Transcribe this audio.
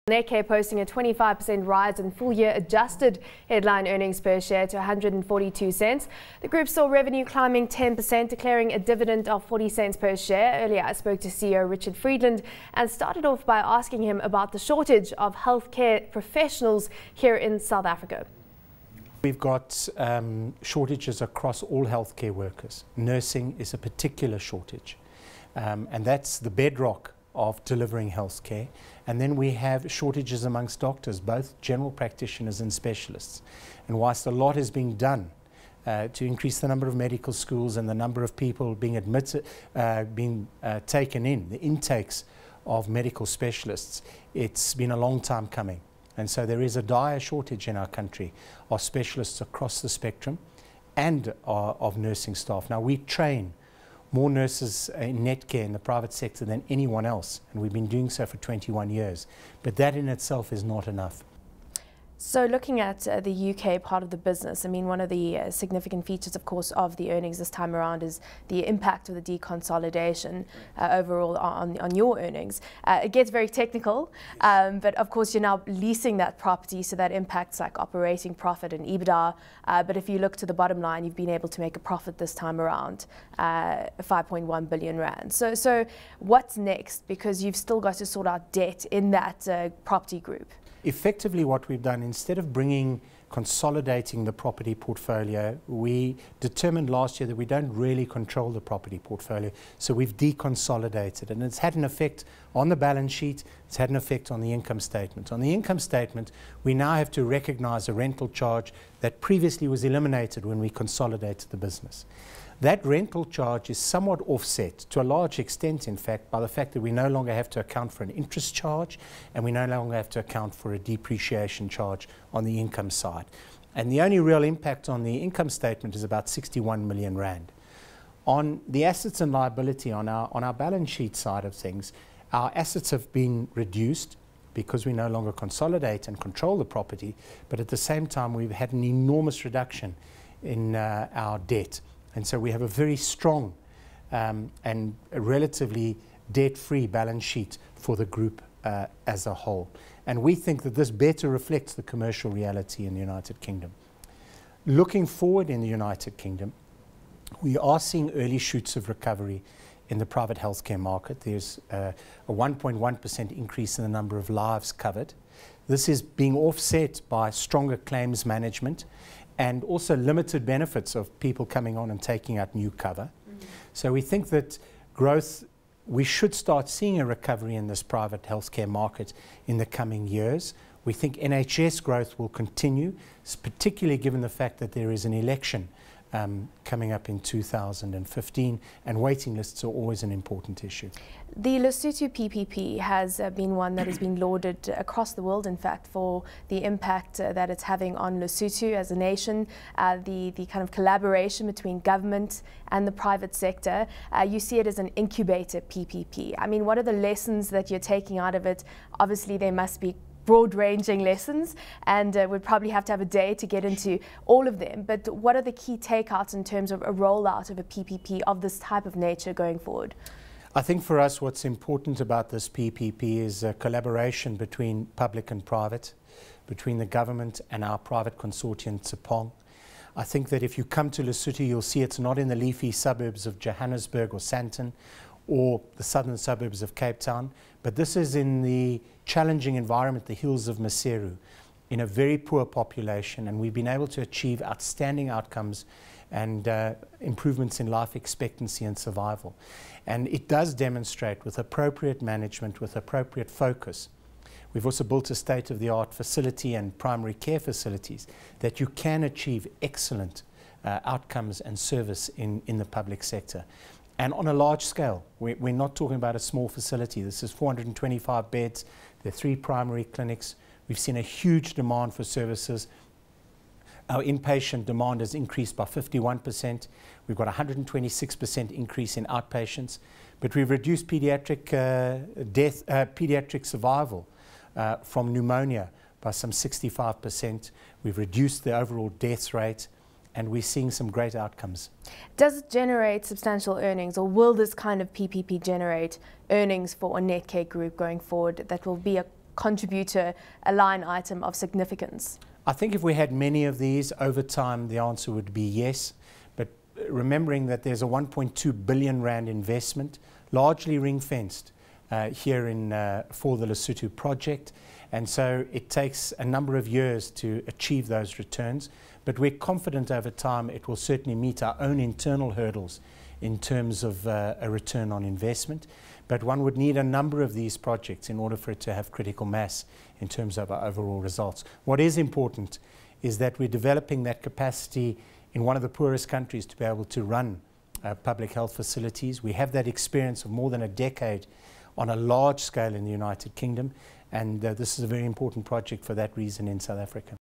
Netcare posting a 25% rise in full-year adjusted headline earnings per share to 142 cents. The group saw revenue climbing 10%, declaring a dividend of 40 cents per share. Earlier, I spoke to CEO Richard Friedland and started off by asking him about the shortage of healthcare professionals here in South Africa. We've got shortages across all healthcare workers. Nursing is a particular shortage, and that's the bedrock of delivering healthcare. And then we have shortages amongst doctors, both general practitioners and specialists. And whilst a lot is being done to increase the number of medical schools and the number of people being admitted, taken in, the intakes of medical specialists, it's been a long time coming. And so there is a dire shortage in our country of specialists across the spectrum and of nursing staff. Now, we train more nurses in Netcare in the private sector than anyone else, and we've been doing so for 21 years. But that in itself is not enough. So looking at the UK part of the business, I mean, one of the significant features, of course, of the earnings this time around is the impact of the deconsolidation overall on your earnings. It gets very technical, but of course you're now leasing that property, so that impacts like operating profit and EBITDA. But if you look to the bottom line, you've been able to make a profit this time around, 5.1 billion rand. So what's next? Because you've still got to sort out debt in that property group. Effectively, what we've done, instead of consolidating the property portfolio, we determined last year that we don't really control the property portfolio, so we've deconsolidated, and it's had an effect on the balance sheet, it's had an effect on the income statement. On the income statement, we now have to recognize a rental charge that previously was eliminated when we consolidated the business. That rental charge is somewhat offset, to a large extent in fact, by the fact that we no longer have to account for an interest charge and we no longer have to account for a depreciation charge on the income side. And the only real impact on the income statement is about 61 million rand. On the assets and liability, on our balance sheet side of things, our assets have been reduced because we no longer consolidate and control the property, but at the same time we've had an enormous reduction in our debt. And so we have a very strong and a relatively debt-free balance sheet for the group as a whole. And we think that this better reflects the commercial reality in the United Kingdom. Looking forward in the United Kingdom, we are seeing early shoots of recovery in the private healthcare market. There's a 1.1% increase in the number of lives covered. This is being offset by stronger claims management and also limited benefits of people coming on and taking out new cover. So we think that growth, we should start seeing a recovery in this private healthcare market in the coming years. We think NHS growth will continue, particularly given the fact that there is an election coming up in 2015, and waiting lists are always an important issue. The Lesotho PPP has been one that has been lauded across the world, in fact, for the impact that it's having on Lesotho as a nation, the kind of collaboration between government and the private sector. You see it as an incubator PPP. I mean, what are the lessons that you're taking out of it? Obviously, there must be broad-ranging lessons, and we'd probably have to have a day to get into all of them. But what are the key takeouts in terms of a rollout of a PPP of this type of nature going forward? I think for us what's important about this PPP is a collaboration between public and private, between the government and our private consortium, Tsepong. I think that if you come to Lesotho, you'll see it's not in the leafy suburbs of Johannesburg or Sandton or the southern suburbs of Cape Town, but this is in the challenging environment, the hills of Maseru, in a very poor population, and we've been able to achieve outstanding outcomes and improvements in life expectancy and survival. And it does demonstrate, with appropriate management, with appropriate focus, we've also built a state-of-the-art facility and primary care facilities, that you can achieve excellent outcomes and service in the public sector. And on a large scale. We're not talking about a small facility. This is 425 beds. There are 3 primary clinics. We've seen a huge demand for services. Our inpatient demand has increased by 51%. We've got a 126% increase in outpatients. But we've reduced pediatric pediatric survival from pneumonia by some 65%. We've reduced the overall death rate, and we're seeing some great outcomes. Does it generate substantial earnings, or will this kind of PPP generate earnings for a Netcare group going forward that will be contribute to a line item of significance? I think if we had many of these over time, the answer would be yes. But remembering that there's a 1.2 billion rand investment, largely ring-fenced here for the Lesotho project. And so it takes a number of years to achieve those returns. But we're confident over time it will certainly meet our own internal hurdles in terms of a return on investment. But one would need a number of these projects in order for it to have critical mass in terms of our overall results. What is important is that we're developing that capacity in one of the poorest countries to be able to run public health facilities. We have that experience of more than a decade on a large scale in the United Kingdom, and this is a very important project for that reason in South Africa.